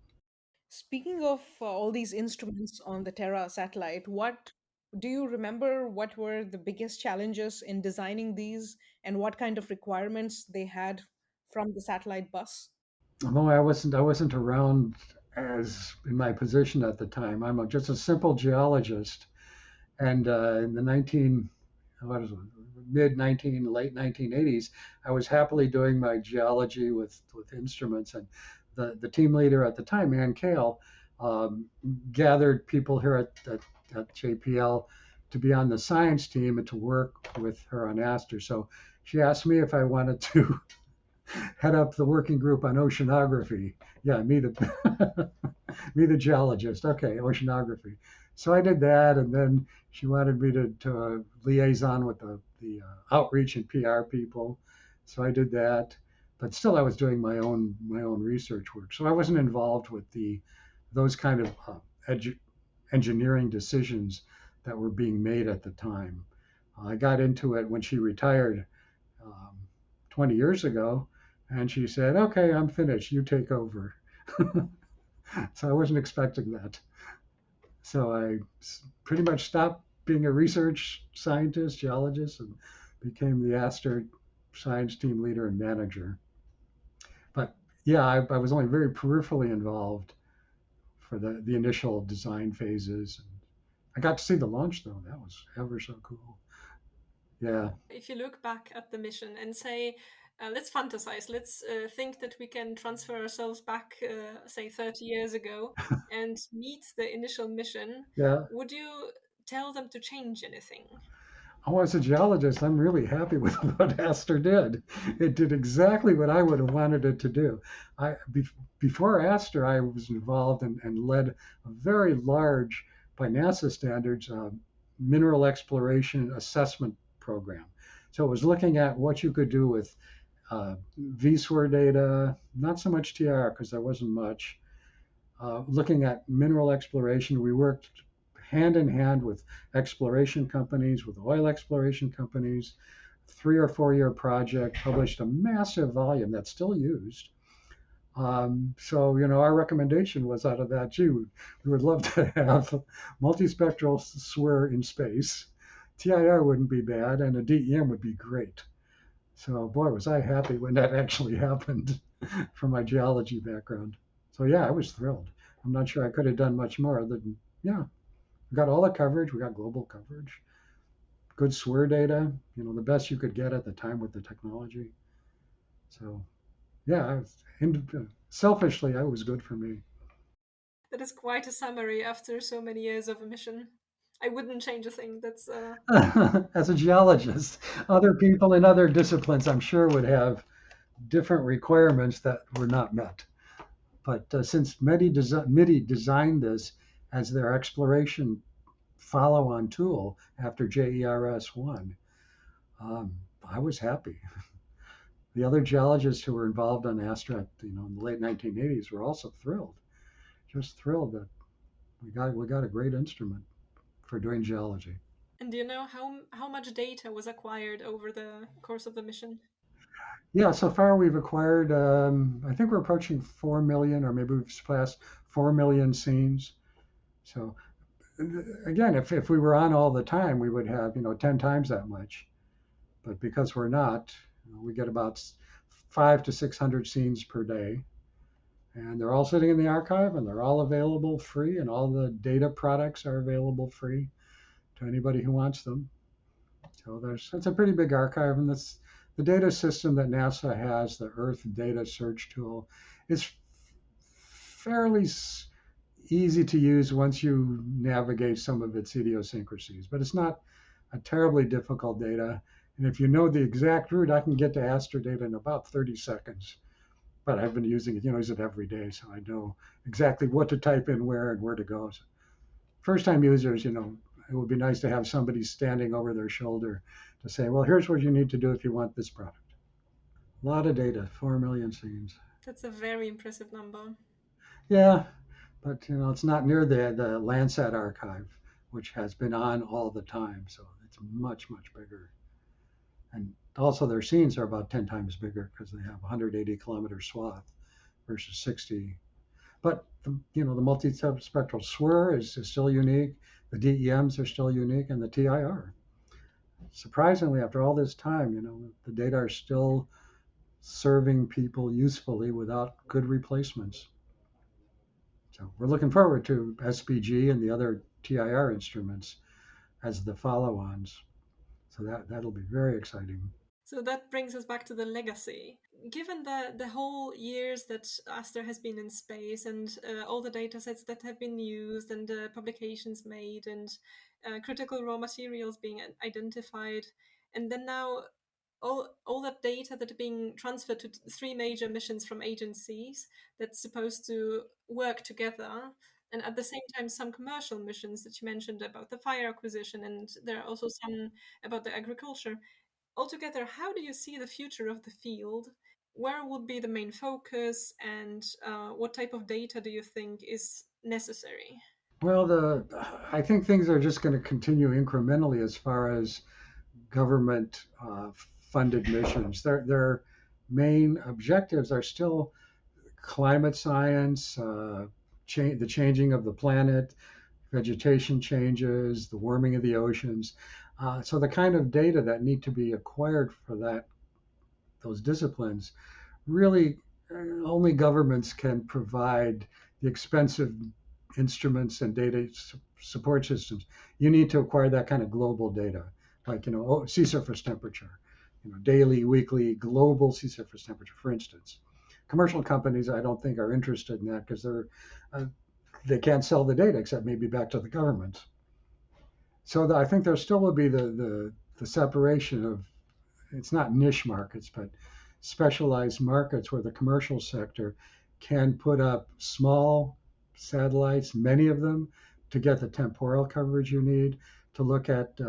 Speaking of all these instruments on the Terra satellite, what do you remember what were the biggest challenges in designing these and what kind of requirements they had from the satellite bus? Although I wasn't around as in my position at the time. Just a simple geologist, and in the 19 what is it, mid 19 late 1980s, I was happily doing my geology with instruments, and the team leader at the time, Ann Kale, um, gathered people here at JPL to be on the science team and to work with her on ASTER. So she asked me if I wanted to head up the working group on oceanography. Yeah, me the me the geologist. Okay, oceanography. So I did that, and then she wanted me to liaison with the outreach and PR people. So I did that, but still I was doing my own research work. So I wasn't involved with the those kind of engineering decisions that were being made at the time. I got into it when she retired um, 20 years ago, and she said, "Okay, I'm finished. You take over." So I wasn't expecting that. So I pretty much stopped being a research scientist, geologist, and became the ASTER science team leader and manager. But yeah, I was only very peripherally involved for the initial design phases. I got to see the launch though. That was ever so cool. Yeah. If you look back at the mission and say, let's fantasize, let's think that we can transfer ourselves back, say, 30 years ago and meet the initial mission, Yeah. would you tell them to change anything? Oh, as a geologist, I'm really happy with what Aster did. It did exactly what I would have wanted it to do. Before Aster, I was involved and led a very large, by NASA standards, mineral exploration assessment program. So it was looking at what you could do with VSWR data, not so much TR because there wasn't much, looking at mineral exploration. We worked hand in hand with exploration companies, with oil exploration companies. 3 or 4 year project, published a massive volume that's still used. So, our recommendation was out of that, gee, we would love to have multispectral SWIR in space. TIR wouldn't be bad, and a DEM would be great. So, boy, was I happy when that actually happened from my geology background. So, yeah, I was thrilled. I'm not sure I could have done much more than, yeah, we got all the coverage. We got global coverage, good SWIR data, the best you could get at the time with the technology. So, yeah, selfishly, it was good for me. That is quite a summary after so many years of a mission. I wouldn't change a thing. That's As a geologist, other people in other disciplines, I'm sure, would have different requirements that were not met. But since MIDI designed this as their exploration follow-on tool after JERS-1, I was happy. The other geologists who were involved on Astra, in the late 1980s, were also thrilled, just thrilled that we got a great instrument for doing geology. and do you know how much data was acquired over the course of the mission? Yeah, so far we've acquired, I think we're approaching 4 million, or maybe we've surpassed 4 million scenes. So again, if we were on all the time, we would have, 10 times that much. But because we're not, we get about 5 to 600 scenes per day. And they're all sitting in the archive and they're all available free, and all the data products are available free to anybody who wants them. So it's a pretty big archive, and this the data system that NASA has, the Earth Data Search Tool, is fairly easy to use once you navigate some of its idiosyncrasies. But it's not a terribly difficult data. And if you know the exact route, I can get to Aster data in about 30 seconds. But I've been using it, use it every day, so I know exactly what to type in where and where to go. So first time users, it would be nice to have somebody standing over their shoulder to say, well, here's what you need to do if you want this product. A lot of data, 4 million scenes. That's a very impressive number. Yeah, but it's not near the Landsat archive, which has been on all the time. So it's much, much bigger. And also their scenes are about 10 times bigger because they have 180-kilometer swath versus 60. But the multispectral SWIR is still unique. The DEMs are still unique, and the TIR. Surprisingly, after all this time, the data are still serving people usefully without good replacements. So we're looking forward to SPG and the other TIR instruments as the follow-ons. So that'll be very exciting. So that brings us back to the legacy. Given the whole years that ASTER has been in space and all the data sets that have been used and the publications made and critical raw materials being identified, and then now all that data that are being transferred to three major missions from agencies that's supposed to work together, and at the same time some commercial missions that you mentioned about the fire acquisition, and there are also some about the agriculture. Altogether, how do you see the future of the field? Where would be the main focus, and what type of data do you think is necessary? Well, I think things are just going to continue incrementally as far as government funded missions. Their main objectives are still climate science, the changing of the planet, vegetation changes, the warming of the oceans. So the kind of data that need to be acquired for those disciplines really only governments can provide the expensive instruments and data support systems. You need to acquire that kind of global data, like sea surface temperature, daily, weekly, global sea surface temperature, for instance. Commercial companies, I don't think, are interested in that because they can't sell the data except maybe back to the government. So I think there still will be the separation of, it's not niche markets, but specialized markets where the commercial sector can put up small satellites, many of them, to get the temporal coverage you need to look at,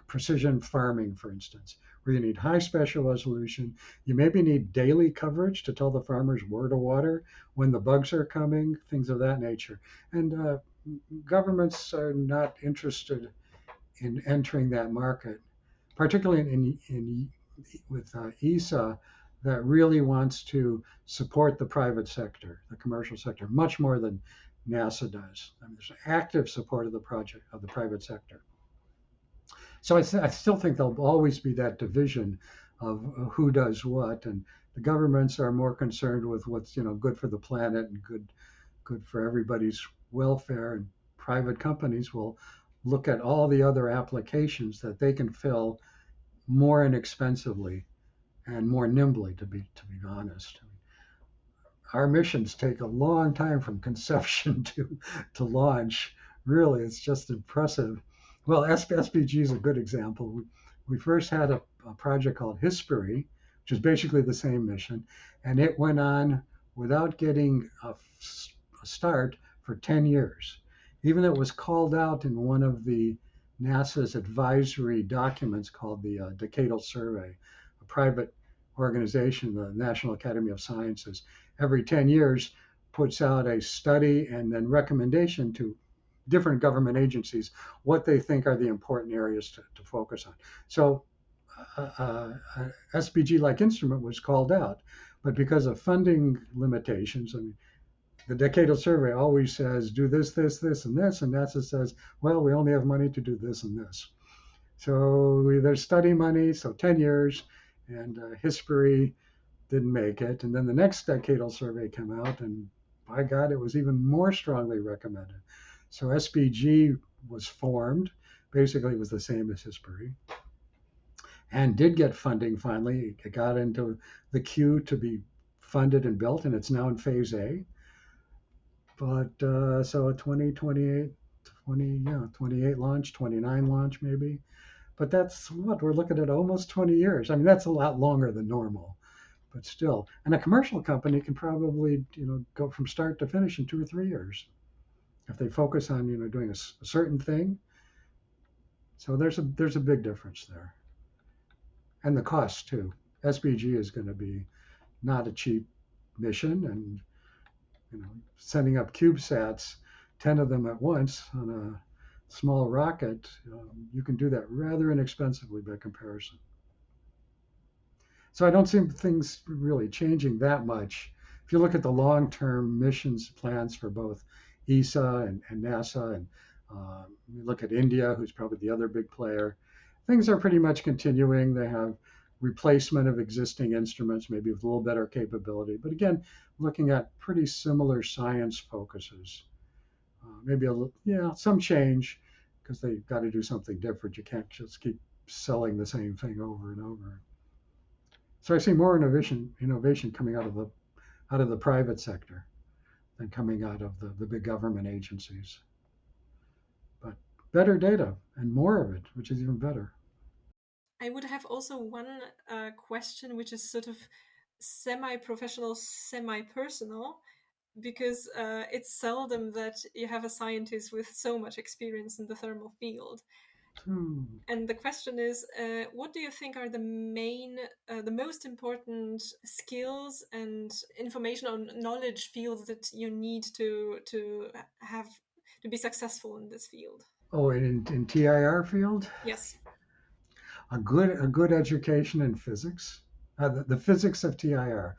precision farming, for instance, where you need high spatial resolution. You maybe need daily coverage to tell the farmers where to water, when the bugs are coming, things of that nature. And governments are not interested in entering that market, particularly with ESA, that really wants to support the private sector, the commercial sector, much more than NASA does. I mean, there's active support of the project of the private sector. So I still think there'll always be that division of who does what, and the governments are more concerned with what's good for the planet and good for everybody's welfare, and private companies will look at all the other applications that they can fill more inexpensively and more nimbly, to be honest. Our missions take a long time from conception to launch. Really, it's just impressive. Well, SPG is a good example. We first had a project called History, which is basically the same mission, and it went on without getting a start for 10 years. Even though it was called out in one of the NASA's advisory documents called the Decadal Survey, a private organization, the National Academy of Sciences, every 10 years puts out a study and then recommendation to different government agencies what they think are the important areas to focus on. So SPG-like instrument was called out, but because of funding limitations, I mean, the Decadal Survey always says, do this, this, this, and this, and NASA says, well, we only have money to do this and this. So there's study money, so 10 years, and History didn't make it. And then the next Decadal Survey came out, and by God, it was even more strongly recommended. So SPG was formed. Basically, it was the same as History, and did get funding finally. It got into the queue to be funded and built, and it's now in phase A. But so 2028, 28 launch, 29 launch maybe. But that's what we're looking at, almost 20 years. I mean, that's a lot longer than normal, but still. And a commercial company can probably, go from start to finish in 2 or 3 years if they focus on, doing a certain thing. So there's a big difference there, and the cost too. SPG is going to be not a cheap mission, and sending up CubeSats, 10 of them at once on a small rocket, you can do that rather inexpensively by comparison. So I don't see things really changing that much. If you look at the long-term missions plans for both ESA and NASA, and you look at India, who's probably the other big player, things are pretty much continuing. They have replacement of existing instruments, maybe with a little better capability. But again, looking at pretty similar science focuses. Maybe some change because they've got to do something different. You can't just keep selling the same thing over and over. So I see more innovation coming out of the private sector than coming out of the big government agencies. But better data and more of it, which is even better. I would have also one question, which is sort of semi-professional, semi-personal, because it's seldom that you have a scientist with so much experience in the thermal field. And the question is, what do you think are the most important skills and information or knowledge fields that you need to have to be successful in this field? Oh, and in TIR field, Yes. a good education in physics, the physics of TIR.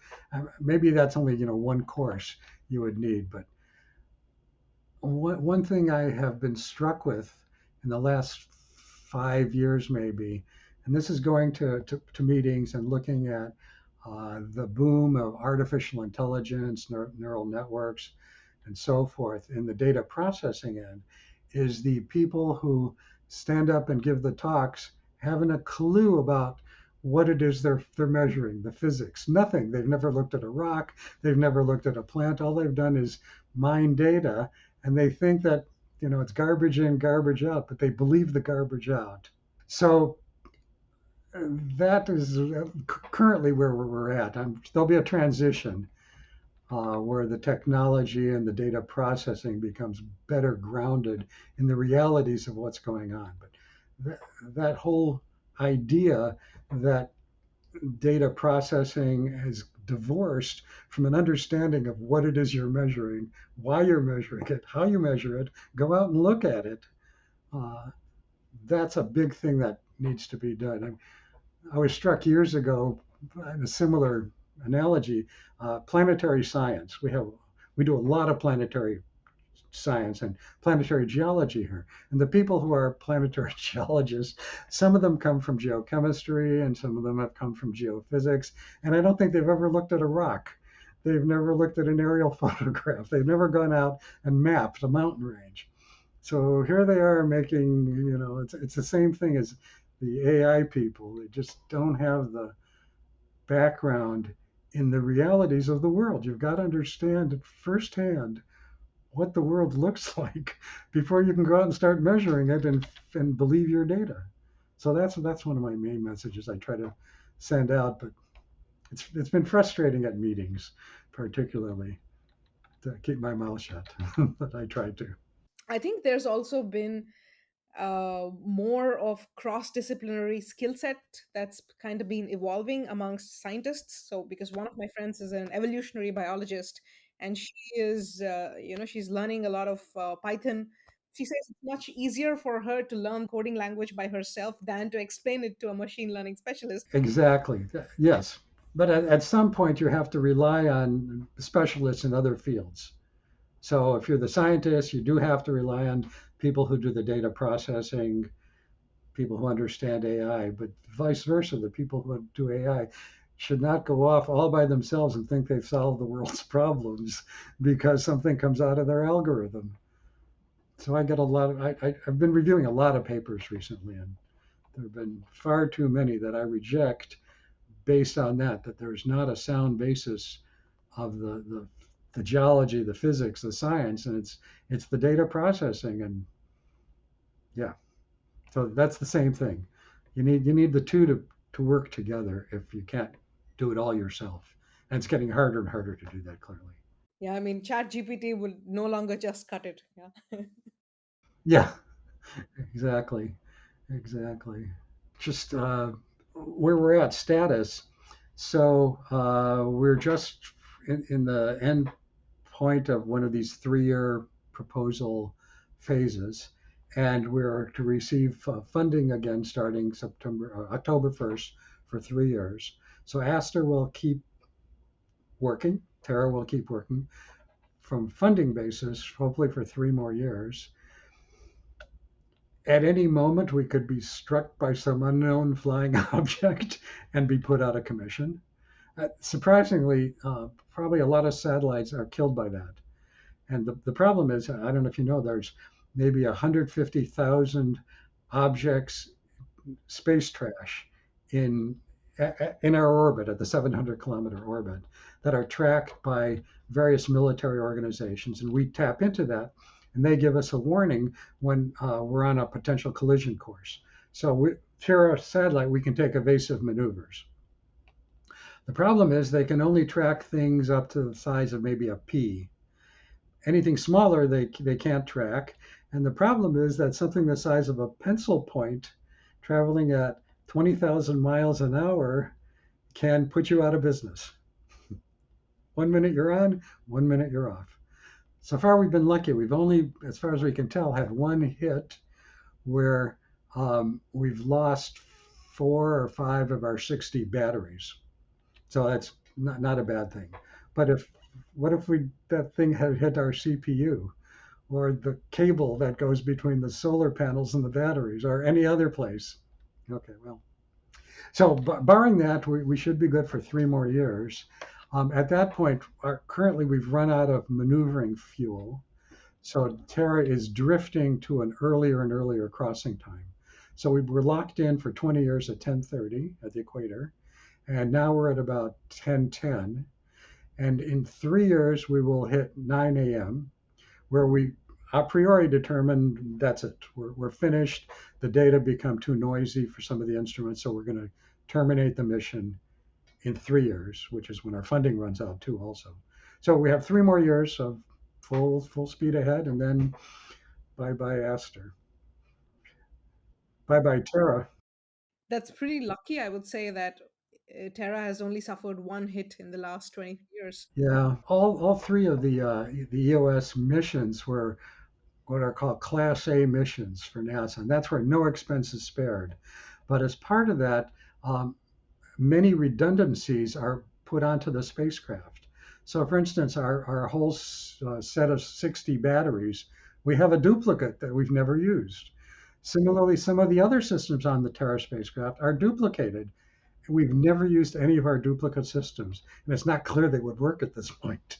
Maybe that's only one course you would need, but one thing I have been struck with in the last 5 years, maybe, and this is going to meetings and looking at the boom of artificial intelligence, neural networks, and so forth in the data processing end, is the people who stand up and give the talks having a clue about what it is they're measuring, the physics. Nothing. They've never looked at a rock. They've never looked at a plant. All they've done is mine data, and they think that it's garbage in, garbage out, but they believe the garbage out. So that is currently where we're at. There'll be a transition where the technology and the data processing becomes better grounded in the realities of what's going on. But that whole idea that data processing is divorced from an understanding of what it is you're measuring, why you're measuring it, how you measure it, go out and look at it. That's a big thing that needs to be done. I was struck years ago in a similar analogy, planetary science. We do a lot of planetary science and planetary geology here. And the people who are planetary geologists, some of them come from geochemistry and some of them have come from geophysics. And I don't think they've ever looked at a rock. They've never looked at an aerial photograph. They've never gone out and mapped a mountain range. So here they are making, it's the same thing as the AI people. They just don't have the background in the realities of the world. You've got to understand firsthand what the world looks like before you can go out and start measuring it and believe your data. So that's one of my main messages I try to send out. But it's been frustrating at meetings, particularly, to keep my mouth shut. But I try to. I think there's also been more of cross-disciplinary skill set that's kind of been evolving amongst scientists. So because one of my friends is an evolutionary biologist, and she is she's learning a lot of Python. She says it's much easier for her to learn coding language by herself than to explain it to a machine learning specialist. Exactly. Yes. But at some point, you have to rely on specialists in other fields. So if you're the scientist, you do have to rely on people who do the data processing, people who understand AI, but vice versa, the people who do AI should not go off all by themselves and think they've solved the world's problems because something comes out of their algorithm. So I get a lot of, I've been reviewing a lot of papers recently, and there have been far too many that I reject based on that there's not a sound basis of the geology, the physics, the science, and it's the data processing. And yeah, so that's the same thing. You need the two to work together if you can't do it all yourself. And it's getting harder and harder to do that, clearly. Yeah, I mean, Chat GPT will no longer just cut it. Yeah. Yeah, exactly. Exactly. Just where we're at status. So we're just in the end point of one of these 3-year proposal phases. and we're to receive funding again starting October 1st for 3 years. So ASTER will keep working, Terra will keep working from funding basis, hopefully for 3 more years. At any moment, we could be struck by some unknown flying object and be put out of commission. Surprisingly, probably a lot of satellites are killed by that. And the problem is, I don't know if you know, there's maybe 150,000 objects, space trash in in our orbit at the 700-kilometer orbit that are tracked by various military organizations, and we tap into that, and they give us a warning when we're on a potential collision course. So through our satellite, we can take evasive maneuvers. The problem is they can only track things up to the size of maybe a pea. Anything smaller, they can't track. And the problem is that something the size of a pencil point traveling at 20,000 miles an hour can put you out of business. 1 minute you're on, 1 minute you're off. So far, we've been lucky. We've only, as far as we can tell, had one hit where we've lost 4 or 5 of our 60 batteries. So that's not a bad thing. But what if that thing had hit our CPU or the cable that goes between the solar panels and the batteries or any other place? Okay, well, so barring that, we should be good for 3 more years. At that point, currently we've run out of maneuvering fuel. So Terra is drifting to an earlier and earlier crossing time. So we were locked in for 20 years at 10:30 at the equator, and now we're at about 10:10. And in 3 years, we will hit 9 a.m., where we a priori determined that's it. We're finished. The data become too noisy for some of the instruments, so we're going to terminate the mission in 3 years, which is when our funding runs out too also. So we have 3 more years of full speed ahead, and then bye-bye ASTER. Bye-bye Terra. That's pretty lucky, I would say, that Terra has only suffered one hit in the last 20 years. Yeah, all three of the EOS missions were what are called Class A missions for NASA, and that's where no expense is spared. But as part of that, many redundancies are put onto the spacecraft. So, for instance, our whole set of 60 batteries, we have a duplicate that we've never used. Similarly, some of the other systems on the Terra spacecraft are duplicated. We've never used any of our duplicate systems, and it's not clear they would work at this point.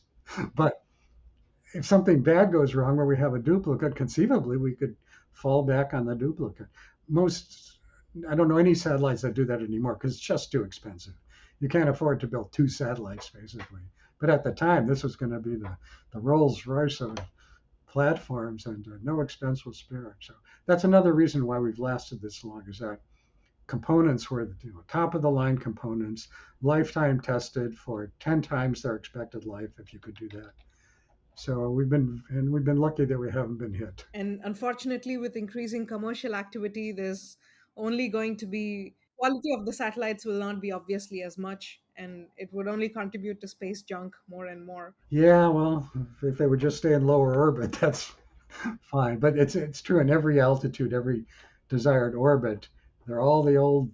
But if something bad goes wrong where we have a duplicate, conceivably we could fall back on the duplicate. I don't know any satellites that do that anymore because it's just too expensive. You can't afford to build 2 satellites, basically. But at the time, this was going to be the Rolls Royce of platforms, and no expense was spared. So that's another reason why we've lasted this long, is that components were top of the line components, lifetime tested for 10 times their expected life, if you could do that. So we've been lucky that we haven't been hit. And unfortunately, with increasing commercial activity, there's only going to be quality of the satellites will not be obviously as much, and it would only contribute to space junk more and more. Yeah, well, if they would just stay in lower orbit, that's fine. But it's true in every altitude, every desired orbit. There are all the old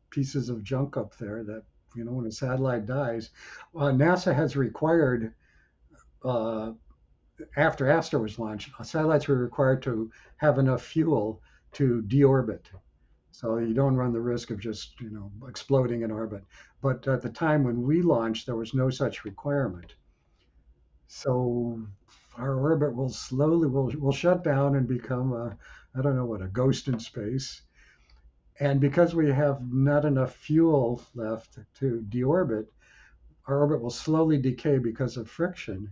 pieces of junk up there that when a satellite dies, NASA has required after ASTER was launched, satellites were required to have enough fuel to deorbit. So you don't run the risk of just exploding in orbit. But at the time when we launched, there was no such requirement. So our orbit will slowly will shut down and become I don't know what, a ghost in space. And because we have not enough fuel left to deorbit, our orbit will slowly decay because of friction.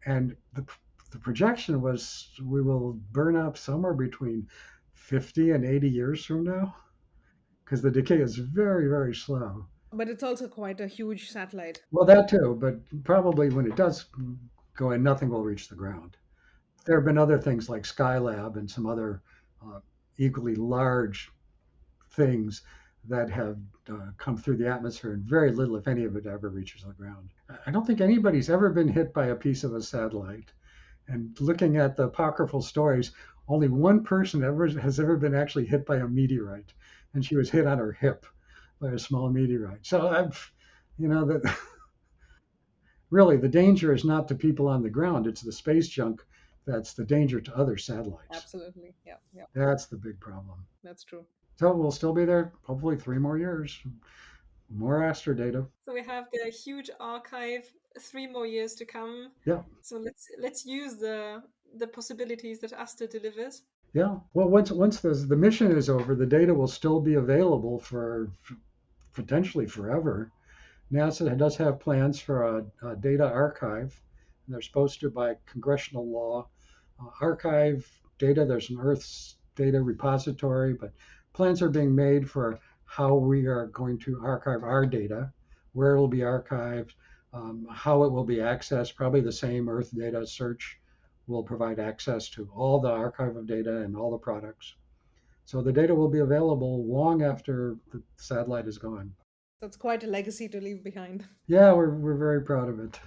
And the projection was we will burn up somewhere between 50 and 80 years from now, because the decay is very, very slow. But it's also quite a huge satellite. Well, that too, but probably when it does go in, nothing will reach the ground. There have been other things like Skylab and some other equally large things that have come through the atmosphere, and very little, if any of it, ever reaches the ground. I don't think anybody's ever been hit by a piece of a satellite. And looking at the apocryphal stories, only one person has ever been actually hit by a meteorite, and she was hit on her hip by a small meteorite. So that really the danger is not to people on the ground; it's the space junk that's the danger to other satellites. Absolutely. Yeah. Yeah. That's the big problem. That's true. So we'll still be there hopefully 3 more years, more ASTER data. So we have the huge archive, 3 more years to come. Yeah. So let's use the possibilities that ASTER delivers. Yeah. Well, once the mission is over, the data will still be available for potentially forever. NASA does have plans for a data archive, and they're supposed to, by congressional law, archive data. There's an Earth's data repository, but plans are being made for how we are going to archive our data, where it will be archived, how it will be accessed. Probably the same Earth data search will provide access to all the archive of data and all the products. So the data will be available long after the satellite is gone. That's quite a legacy to leave behind. Yeah, we're very proud of it.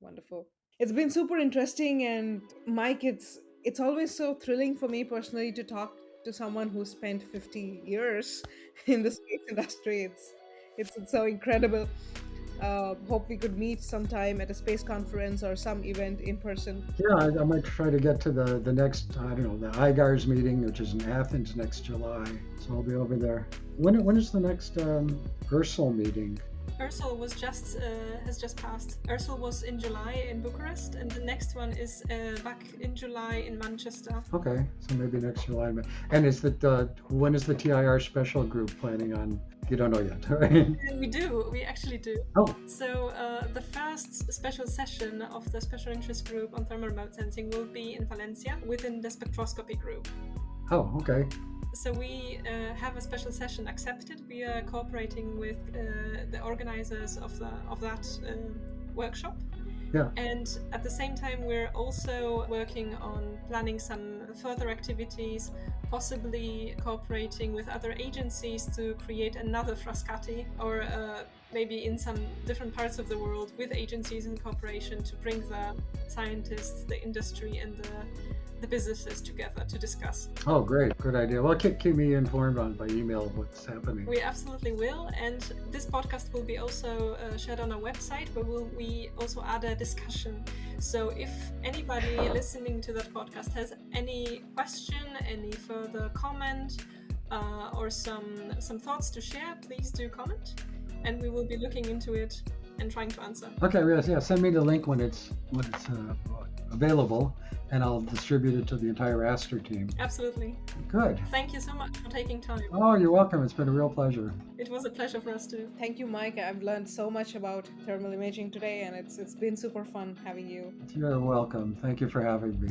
Wonderful. It's been super interesting, and Mike, it's always so thrilling for me personally to talk to someone who spent 50 years in the space industry. It's so incredible. Hope we could meet sometime at a space conference or some event in person. Yeah, I might try to get to the next, I don't know, the IGARS meeting, which is in Athens next July. So I'll be over there. When is the next URSL meeting? URSL has just passed. URSL was in July in Bucharest, and the next one is back in July in Manchester. Okay, so maybe next July. And when is the TIR special group planning on? You don't know yet, right? We actually do. Oh. So the first special session of the special interest group on thermal remote sensing will be in Valencia within the spectroscopy group. Oh, okay. So we have a special session accepted. We are cooperating with the organizers of that workshop. Yeah. And at the same time, we're also working on planning some further activities, possibly cooperating with other agencies to create another Frascati, or maybe in some different parts of the world with agencies in cooperation to bring the scientists, the industry, and the businesses together to discuss. Oh, great. Good idea. Well, keep me informed by email of what's happening. We absolutely will. And this podcast will be also shared on our website, where we also add a discussion. So if anybody listening to that podcast has any question, any further comment, or some thoughts to share, please do comment. And we will be looking into it and trying to answer. Okay, yeah. Send me the link when it's available, and I'll distribute it to the entire ASTER team. Absolutely. Good. Thank you so much for taking time. Oh, you're welcome. It's been a real pleasure. It was a pleasure for us too. Thank you, Mike. I've learned so much about thermal imaging today, and it's been super fun having you. You're welcome. Thank you for having me.